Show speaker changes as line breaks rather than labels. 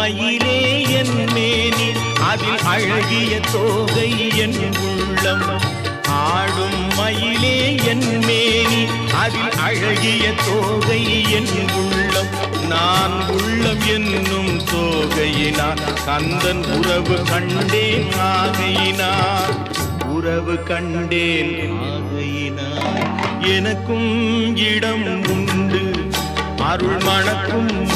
மயிலே என் மேனி அதில் அழகிய தோகை என் உள்ளம். ஆடும் மயிலே என் மேனி அதில் அழகிய தோகை என் உள்ளம். நான் உள்ளம் என்னும் தோகையினார் கந்தன் உறவு கண்டேன் ஆகையினார். உறவு கண்டேன் ஆகையினார். எனக்கும் இடம் உண்டு அருள் மணக்கும்